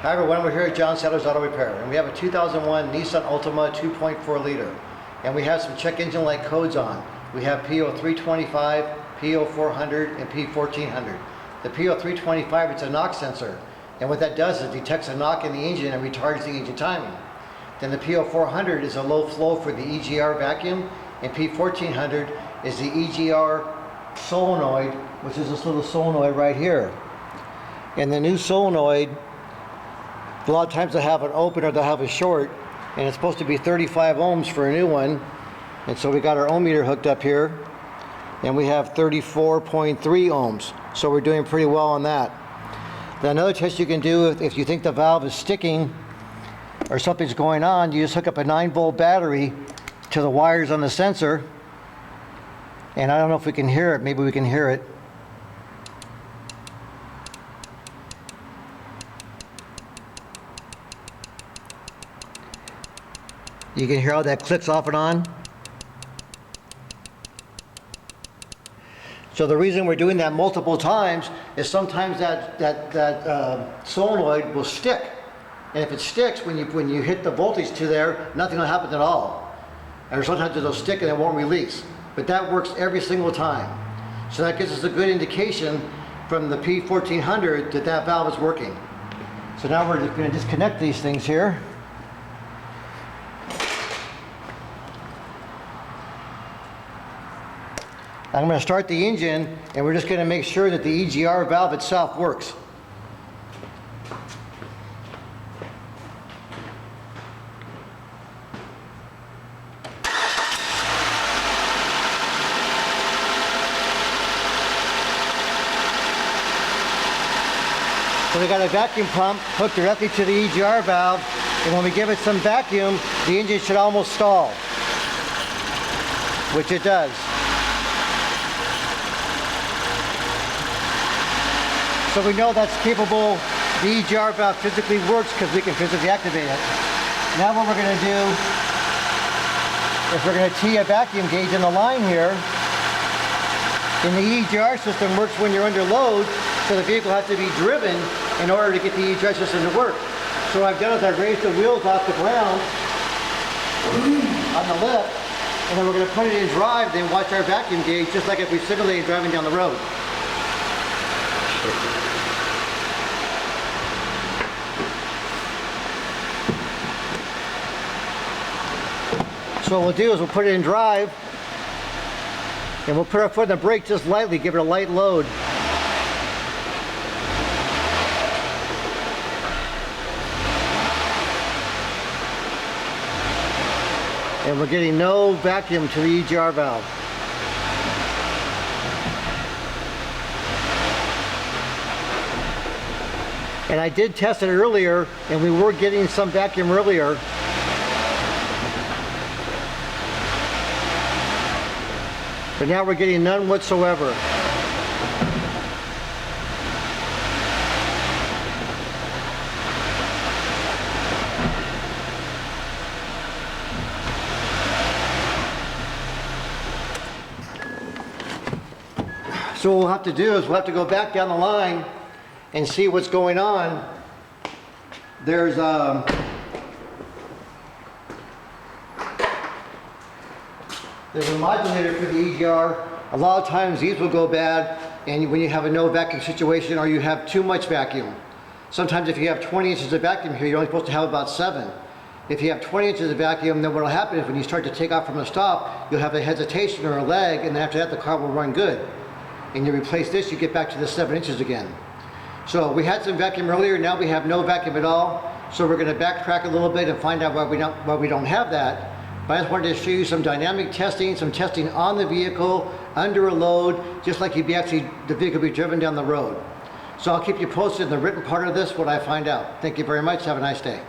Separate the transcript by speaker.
Speaker 1: Hi everyone, we're here at John Sadler's Auto Repair, and we have a 2001 Nissan Altima 2.4 liter, and we have some check engine light codes on. We have P0325, P0400, and P1400. The P0325, it's a knock sensor, and what that does is it detects a knock in the engine and retards the engine timing. Then the P0400 is a low flow for the EGR vacuum, and P1400 is the EGR solenoid, which is this little solenoid right here. And the new solenoid, a lot of times they'll have an open or they'll have a short, and it's supposed to be 35 ohms for a new one. And so we got our ohm meter hooked up here, and we have 34.3 ohms. So we're doing pretty well on that. Then another test you can do if you think the valve is sticking or something's going on, you just hook up a 9-volt battery to the wires on the sensor. And I don't know if we can hear it, maybe we can hear it. You can hear how that clicks off and on. So the reason we're doing that multiple times is sometimes that solenoid will stick. And if it sticks, when you hit the voltage to there, nothing will happen at all. And sometimes it'll stick and it won't release. But that works every single time. So that gives us a good indication from the P1400 that that valve is working. So now we're going to disconnect these things here. I'm going to start the engine, and we're just going to make sure that the EGR valve itself works. So we got a vacuum pump hooked directly to the EGR valve, and when we give it some vacuum, the engine should almost stall, which it does. So we know that's capable, the EGR valve physically works because we can physically activate it. Now what we're going to do is we're going to tee a vacuum gauge in the line here. And the EGR system works when you're under load, so the vehicle has to be driven in order to get the EGR system to work. So what I've done is I've raised the wheels off the ground on the lift, and then we're going to put it in drive, then watch our vacuum gauge just like if we simulated driving down the road. So what we'll do is we'll put it in drive, and we'll put our foot on the brake just lightly, give it a light load. And we're getting no vacuum to the EGR valve. And I did test it earlier, and we were getting some vacuum earlier. But now we're getting none whatsoever. So what we'll have to do is we'll have to go back down the line and see what's going on. There's a modulator for the EGR. A lot of times these will go bad, and when you have a no vacuum situation or you have too much vacuum. Sometimes if you have 20 inches of vacuum here, you're only supposed to have about 7. If you have 20 inches of vacuum, then what will happen is when you start to take off from a stop, you'll have a hesitation or a lag, and then after that the car will run good. And you replace this, you get back to the 7 inches again. So we had some vacuum earlier, now we have no vacuum at all. So we're going to backtrack a little bit and find out why we don't have that. But I just wanted to show you some dynamic testing, some testing on the vehicle, under a load, just like you'd be the vehicle be driven down the road. So I'll keep you posted in the written part of this, what I find out. Thank you very much. Have a nice day.